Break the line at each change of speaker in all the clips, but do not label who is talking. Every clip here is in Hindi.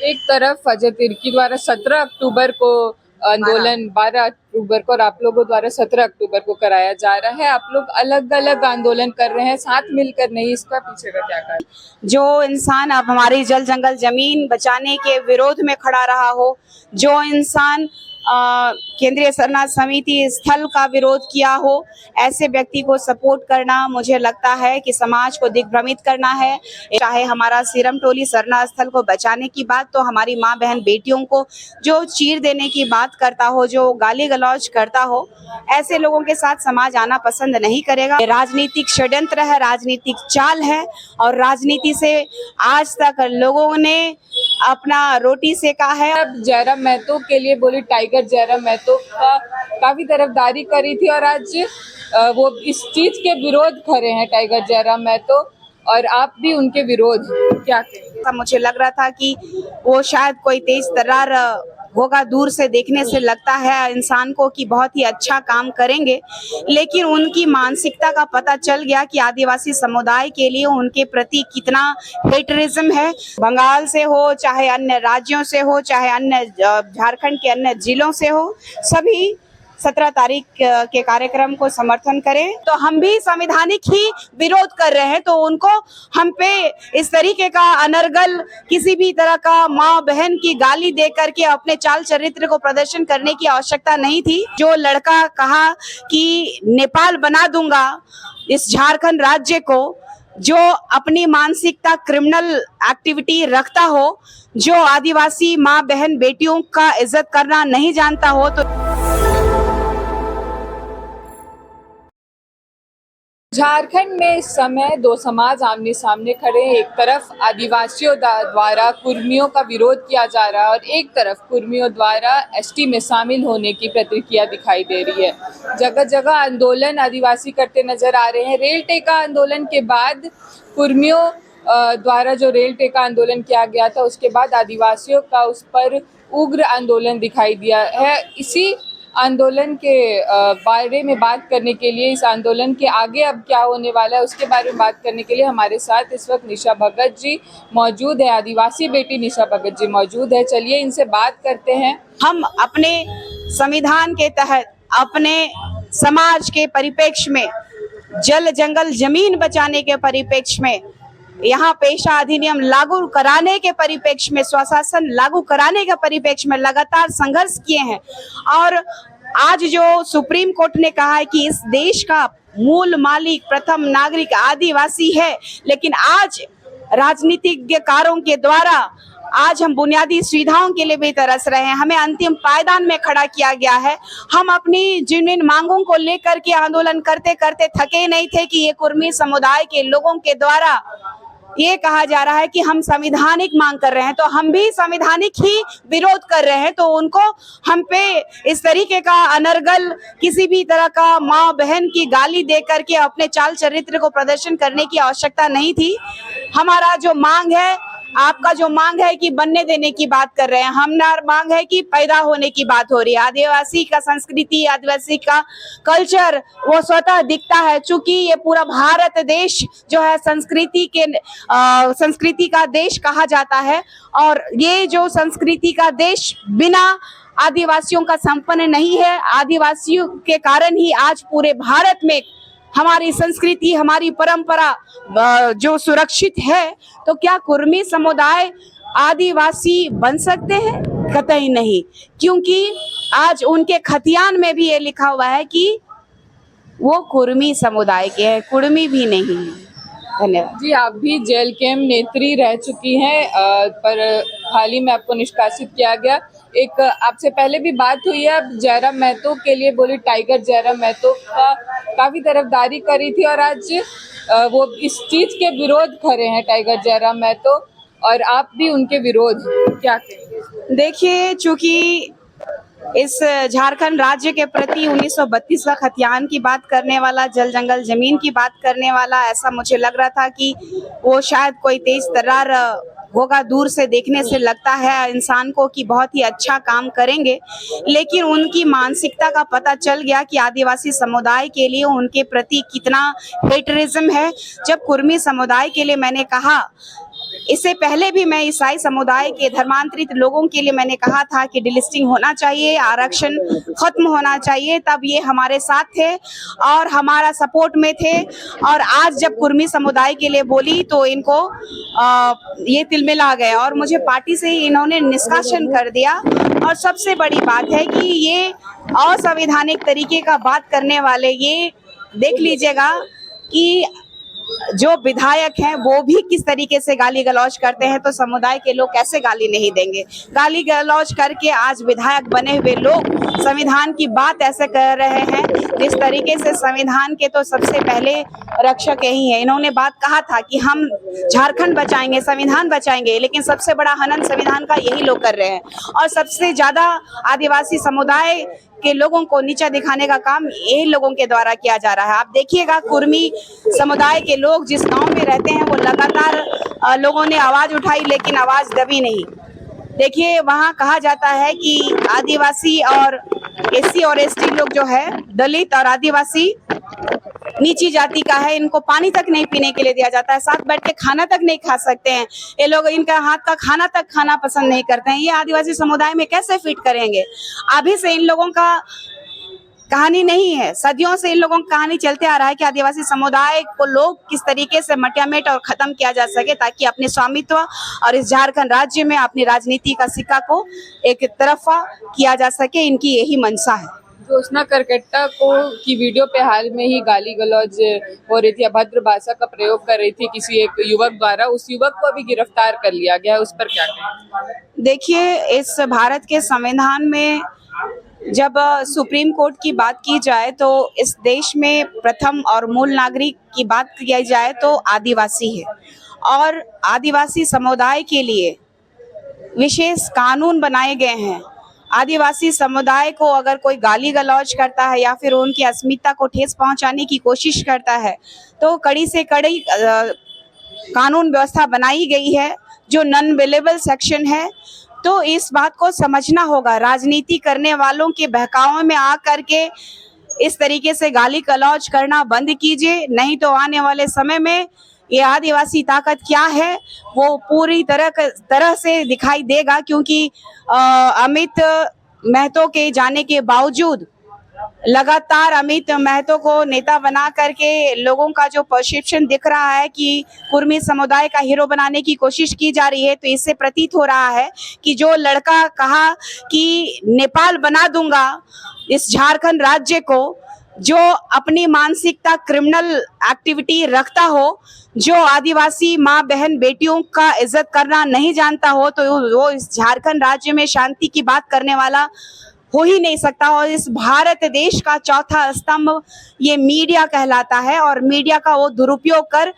एक तरफ अजय तिर्की द्वारा 17 अक्टूबर को आंदोलन 12 अक्टूबर को और आप लोगों द्वारा 17 अक्टूबर को कराया जा रहा है। आप लोग अलग अलग आंदोलन कर रहे हैं, साथ मिलकर नहीं, इसका पीछे का क्या कारण?
जो इंसान अब हमारी जल जंगल जमीन बचाने के विरोध में खड़ा रहा हो, जो इंसान केंद्रीय शरणार्थ समिति स्थल का विरोध किया हो, ऐसे व्यक्ति को सपोर्ट करना मुझे लगता है कि समाज को दिग्भ्रमित करना है। चाहे हमारा सिरम टोली शरणार्थ स्थल को बचाने की बात, तो हमारी माँ बहन बेटियों को जो चीर देने की बात करता हो, जो गाली गलौज करता हो, ऐसे लोगों के साथ समाज आना पसंद नहीं करेगा। राजनीतिक षड्यंत्र है, राजनीतिक चाल है और राजनीति से आज तक लोगों ने अपना रोटी सेका है।
अब जयराम महतो के लिए बोली टाइगर जयराम महतो का काफी तरफदारी करी थी और आज वो इस चीज के विरोध खड़े हैं टाइगर जयराम महतो, और आप भी उनके विरोध क्या कहेंगे?
मुझे लग रहा था कि वो शायद कोई तेज तर्रार होगा, दूर से देखने से लगता है इंसान को कि बहुत ही अच्छा काम करेंगे, लेकिन उनकी मानसिकता का पता चल गया कि आदिवासी समुदाय के लिए उनके प्रति कितना हेटरिज्म है। बंगाल से हो, चाहे अन्य राज्यों से हो, चाहे अन्य झारखंड के अन्य जिलों से हो, सभी 17 तारीख के कार्यक्रम को समर्थन करें। तो हम भी संवैधानिक ही विरोध कर रहे हैं, तो उनको हम पे इस तरीके का अनर्गल किसी भी तरह का माँ बहन की गाली दे करके अपने चाल चरित्र को प्रदर्शन करने की आवश्यकता नहीं थी। जो लड़का कहा कि नेपाल बना दूंगा इस झारखंड राज्य को, जो अपनी मानसिकता क्रिमिनल एक्टिविटी रखता हो, जो आदिवासी माँ बहन बेटियों का इज्जत करना नहीं जानता हो, तो
झारखंड में इस समय दो समाज आमने सामने खड़े हैं। एक तरफ आदिवासियों द्वारा कुर्मियों का विरोध किया जा रहा है और एक तरफ कुर्मियों द्वारा एसटी में शामिल होने की प्रतिक्रिया दिखाई दे रही है। जगह जगह आंदोलन आदिवासी करते नजर आ रहे हैं। रेल टेका आंदोलन के बाद कुर्मियों द्वारा जो रेल टेका आंदोलन किया गया था, उसके बाद आदिवासियों का उस पर उग्र आंदोलन दिखाई दिया है। इसी आंदोलन के बारे में बात करने के लिए, इस आंदोलन के आगे अब क्या होने वाला है उसके बारे में बात करने के लिए हमारे साथ इस वक्त निशा भगत जी मौजूद है। आदिवासी बेटी निशा भगत जी मौजूद है, चलिए इनसे बात करते हैं।
हम अपने संविधान के तहत अपने समाज के परिप्रेक्ष्य में, जल जंगल जमीन बचाने के परिप्रेक्ष्य में, यहाँ पेशा अधिनियम लागू कराने के परिप्रेक्ष्य में, स्वशासन लागू कराने के परिप्रेक्ष्य में लगातार संघर्ष किए हैं। और आज जो सुप्रीम कोर्ट ने कहा है कि इस देश का मूल मालिक प्रथम नागरिक आदिवासी है, लेकिन आज राजनीतिज्ञकारों के द्वारा आज हम बुनियादी सुविधाओं के लिए भी तरस रहे हैं। हमें अंतिम पायदान में खड़ा किया गया है। हम अपनी जिन मांगों को लेकर के आंदोलन करते करते थके नहीं थे कि ये कुर्मी समुदाय के लोगों के द्वारा ये कहा जा रहा है कि हम संवैधानिक मांग कर रहे हैं, तो हम भी संवैधानिक ही विरोध कर रहे हैं। तो उनको हम पे इस तरीके का अनर्गल किसी भी तरह का माँ बहन की गाली दे करके अपने चाल चरित्र को प्रदर्शन करने की आवश्यकता नहीं थी। हमारा जो मांग है, आपका जो मांग है कि बनने देने की बात कर रहे हैं, हमारा मांग है कि पैदा होने की बात हो रही है। आदिवासी का संस्कृति, आदिवासी का कल्चर वो स्वतः दिखता है। चूंकि ये पूरा भारत देश जो है संस्कृति का देश कहा जाता है, और ये जो संस्कृति का देश बिना आदिवासियों का संपन्न नहीं है। आदिवासियों के कारण ही आज पूरे भारत में हमारी संस्कृति, हमारी परंपरा जो सुरक्षित है। तो क्या कुर्मी समुदाय आदिवासी बन सकते हैं? कतई नहीं, क्योंकि आज उनके खतियान में भी ये लिखा हुआ है कि वो कुर्मी समुदाय के हैं, कुर्मी भी नहीं है। धन्यवाद
जी। आप भी जेल कैंप नेत्री रह चुकी हैं, पर हाल ही में आपको निष्कासित किया गया। एक आपसे पहले भी बात हुई है। अब जयराम महतो के लिए बोली टाइगर जयराम महतो का काफी तरफदारी करी थी और आज वो इस चीज के विरोध खड़े हैं टाइगर जयराम महतो, और आप भी उनके विरोध क्या कहेंगे?
देखिए, चूंकि इस झारखंड राज्य के प्रति 1932 का खतियान की बात करने वाला, जल जंगल जमीन की बात करने वाला, ऐसा मुझे लग रहा था कि वो शायद कोई तेज तर्रार होगा, दूर से देखने से लगता है इंसान को कि बहुत ही अच्छा काम करेंगे, लेकिन उनकी मानसिकता का पता चल गया कि आदिवासी समुदाय के लिए उनके प्रति कितना हेटरिज्म है। जब कुर्मी समुदाय के लिए मैंने कहा इससे पहले भी मैं ईसाई समुदाय के धर्मांतरित लोगों के लिए मैंने कहा था कि डिलिस्टिंग होना चाहिए, आरक्षण खत्म होना चाहिए, तब ये हमारे साथ थे और हमारा सपोर्ट में थे। और आज जब कुर्मी समुदाय के लिए बोली तो इनको ये तिलमिला गए और मुझे पार्टी से ही इन्होंने निष्कासन कर दिया। और सबसे बड़ी बात है कि ये असंवैधानिक तरीके का बात करने वाले, ये देख लीजिएगा कि जो विधायक हैं वो भी किस तरीके से गाली गलौज करते हैं, तो समुदाय के लोग कैसे गाली नहीं देंगे। गाली गलौज करके आज विधायक बने हुए लोग संविधान की बात ऐसे कर रहे हैं जिस तरीके से संविधान के तो सबसे पहले रक्षक यही है। इन्होंने बात कहा था कि हम झारखंड बचाएंगे, संविधान बचाएंगे, लेकिन सबसे बड़ा हनन संविधान का यही लोग कर रहे हैं। और सबसे ज्यादा आदिवासी समुदाय के लोगों को नीचा दिखाने का काम यही लोगों के द्वारा किया जा रहा है। आप देखिएगा कुर्मी समुदाय के लोग जिस गांव में रहते हैं वो लगातार लोगों ने आवाज उठाई लेकिन आवाज दबी नहीं। देखिए वहाँ कहा जाता है कि आदिवासी और एससी और एसटी लोग जो है, दलित और आदिवासी नीची जाति का है, इनको पानी तक नहीं पीने के लिए दिया जाता है, साथ बैठ के खाना तक नहीं खा सकते हैं। ये लोग इनका हाथ का खाना तक खाना पसंद नहीं करते हैं। ये आदिवासी समुदाय में कैसे फिट करेंगे? अभी से इन लोगों का कहानी नहीं है, सदियों से इन लोगों का कहानी चलते आ रहा है कि आदिवासी समुदाय को लोग किस तरीके से मटियामेट और खत्म किया जा सके ताकि अपने स्वामित्व और इस झारखंड राज्य में अपनी राजनीति का सिक्का को एक तरफा किया जा सके। इनकी यही मंशा है।
ज्योत्सना करकट्टा को की वीडियो पे हाल में ही गाली गलौज हो रही थी, अभद्र भाषा का प्रयोग कर रही थी किसी एक युवक द्वारा, उस युवक को अभी गिरफ्तार कर लिया गया है, उस पर क्या कहें?
देखिए इस भारत के संविधान में जब सुप्रीम कोर्ट की बात की जाए तो इस देश में प्रथम और मूल नागरिक की बात की जाए तो आदिवासी है। और आदिवासी समुदाय के लिए विशेष कानून बनाए गए हैं। आदिवासी समुदाय को अगर कोई गाली गलौज करता है या फिर उनकी अस्मिता को ठेस पहुंचाने की कोशिश करता है तो कड़ी से कड़ी कानून व्यवस्था बनाई गई है जो नॉन बेलेबल सेक्शन है। तो इस बात को समझना होगा, राजनीति करने वालों के बहकावे में आकर के इस तरीके से गाली गलौज करना बंद कीजिए, नहीं तो आने वाले समय में ये आदिवासी ताकत क्या है वो पूरी तरह से दिखाई देगा। क्योंकि अमित महतो के जाने के बावजूद लगातार अमित महतो को नेता बना करके लोगों का जो परसेप्शन दिख रहा है कि कुर्मी समुदाय का हीरो बनाने की कोशिश की जा रही है, तो इससे प्रतीत हो रहा है कि जो लड़का कहा कि नेपाल बना दूंगा इस झारखंड राज्य को, जो अपनी मानसिकता क्रिमिनल एक्टिविटी रखता हो, जो आदिवासी माँ बहन बेटियों का इज्जत करना नहीं जानता हो, तो वो इस झारखंड राज्य में शांति की बात करने वाला हो ही नहीं सकता। और इस भारत देश का चौथा स्तंभ ये मीडिया कहलाता है और मीडिया का वो दुरुपयोग कर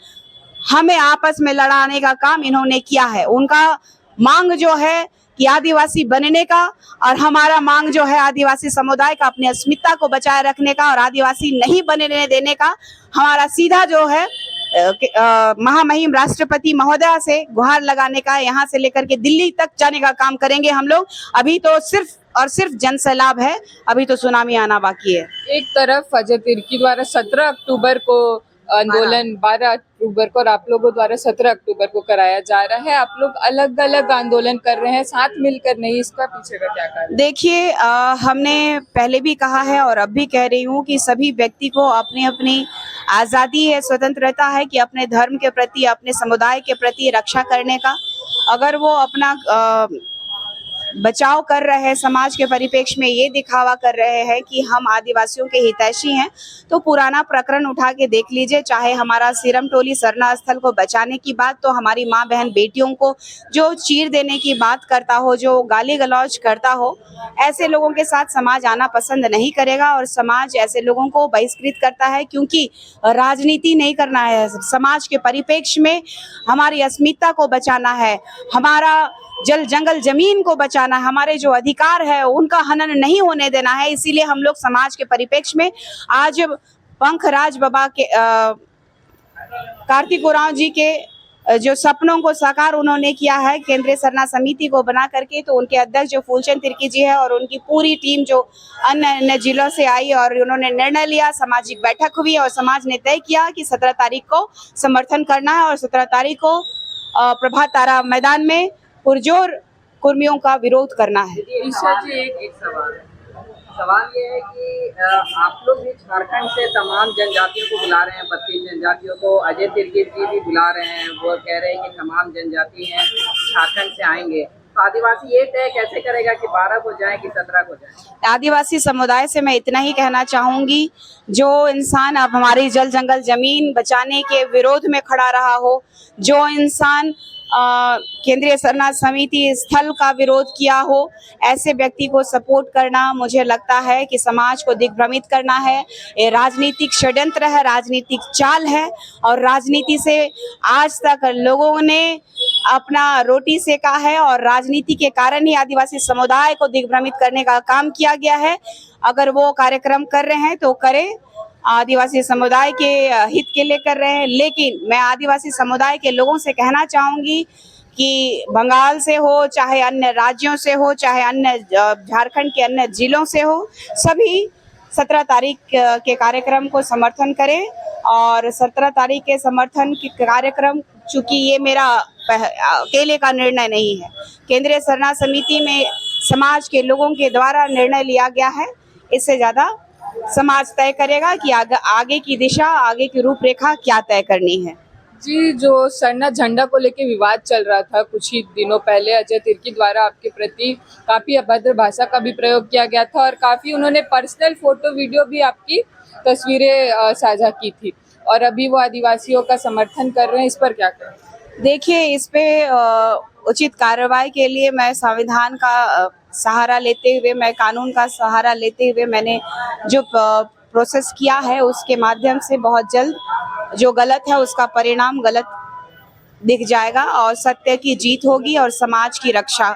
हमें आपस में लड़ाने का काम इन्होंने किया है। उनका मांग जो है कि आदिवासी बनने का और हमारा मांग जो है आदिवासी समुदाय का अपनी अस्मिता को बचाए रखने का और आदिवासी नहीं बनने देने का, हमारा सीधा जो है महामहिम राष्ट्रपति महोदया से गुहार लगाने का, यहाँ से लेकर के दिल्ली तक जाने का काम करेंगे हम लोग। अभी तो सिर्फ और सिर्फ जन सैलाब है, अभी तो सुनामी आना बाकी है।
एक तरफ अजय तिर्की द्वारा 17 अक्टूबर को आंदोलन 12 अक्टूबर को और आप लोगों द्वारा 17 अक्टूबर को कराया जा रहा है, आप लोग अलग अलग आंदोलन कर रहे हैं, साथ मिलकर नहीं, इसका पीछे का क्या कारण?
देखिए हमने पहले भी कहा है और अब भी कह रही हूँ कि सभी व्यक्ति को अपनी अपनी आज़ादी है, स्वतंत्रता है कि अपने धर्म के प्रति, अपने समुदाय के प्रति रक्षा करने का। अगर वो अपना बचाव कर रहे हैं, समाज के परिप्रेक्ष्य में ये दिखावा कर रहे हैं कि हम आदिवासियों के हितैषी हैं, तो पुराना प्रकरण उठा के देख लीजिए। चाहे हमारा सिरम टोली सरना स्थल को बचाने की बात, तो हमारी माँ बहन बेटियों को जो चीर देने की बात करता हो, जो गाली गलौज करता हो, ऐसे लोगों के साथ समाज आना पसंद नहीं करेगा और समाज ऐसे लोगों को बहिष्कृत करता है। क्योंकि राजनीति नहीं करना है, समाज के परिप्रेक्ष्य में हमारी अस्मिता को बचाना है, हमारा जल जंगल जमीन को बचाना, हमारे जो अधिकार है उनका हनन नहीं होने देना है। इसीलिए हम लोग समाज के परिप्रेक्ष्य में आज पंखराज बाबा के कार्तिक उरांव जी के जो सपनों को साकार उन्होंने किया है केंद्रीय सरना समिति को बना करके, तो उनके अध्यक्ष जो फूलचंद तिर्की जी है और उनकी पूरी टीम जो अन्य जिलों से आई और उन्होंने निर्णय लिया, सामाजिक बैठक हुई और समाज ने तय किया कि 17 तारीख को समर्थन करना है और 17 तारीख को प्रभात तारा मैदान में पुरजोर कुर्मियों का विरोध करना है।
ईशा जी, एक सवाल ये है कि आप लोग भी झारखंड से तमाम जनजातियों को बुला रहे हैं, 32 जनजातियों को। अजय तिर्की जी भी बुला रहे हैं, वो कह रहे हैं कि तमाम जनजाति हैं झारखंड से आएंगे। तो आदिवासी ये तय कैसे करेगा कि 12 को जाए कि 17 को जाए?
आदिवासी समुदाय से मैं इतना ही कहना चाहूंगी, जो इंसान अब हमारी जल जंगल जमीन बचाने के विरोध में खड़ा रहा हो, जो इंसान केंद्रीय शरणार्थ समिति स्थल का विरोध किया हो, ऐसे व्यक्ति को सपोर्ट करना मुझे लगता है कि समाज को दिग्भ्रमित करना है। ये राजनीतिक षड्यंत्र है, राजनीतिक चाल है, और राजनीति से आज तक लोगों ने अपना रोटी सेका है और राजनीति के कारण ही आदिवासी समुदाय को दिग्भ्रमित करने का काम किया गया है। अगर वो कार्यक्रम कर रहे हैं तो करें, आदिवासी समुदाय के हित के लिए कर रहे हैं, लेकिन मैं आदिवासी समुदाय के लोगों से कहना चाहूंगी कि बंगाल से हो, चाहे अन्य राज्यों से हो, चाहे अन्य झारखंड के अन्य जिलों से हो, सभी 17 तारीख के कार्यक्रम को समर्थन करें। और 17 तारीख के समर्थन के कार्यक्रम, चूंकि ये मेरा अकेले का निर्णय नहीं है, केंद्रीय शरणार्थ समिति में समाज के लोगों के द्वारा निर्णय लिया गया है। इससे ज्यादा समाज तय करेगा कि आगे की दिशा, आगे की रूपरेखा क्या तय करनी है।
जी, जो सरना झंडा को लेके विवाद चल रहा था कुछ ही दिनों पहले, अजय तिर्की द्वारा आपके प्रति काफी अभद्र भाषा का भी प्रयोग किया गया था और काफी उन्होंने पर्सनल फोटो वीडियो भी आपकी तस्वीरें साझा की थी, और अभी वो आदिवासियों का समर्थन कर रहे हैं, इस पर क्या कहें?
देखिए, इस पे उचित कार्रवाई के लिए मैं संविधान का सहारा लेते हुए, मैं कानून का सहारा लेते हुए मैंने जो प्रोसेस किया है, उसके माध्यम से बहुत जल्द जो गलत है उसका परिणाम गलत दिख जाएगा और सत्य की जीत होगी और समाज की रक्षा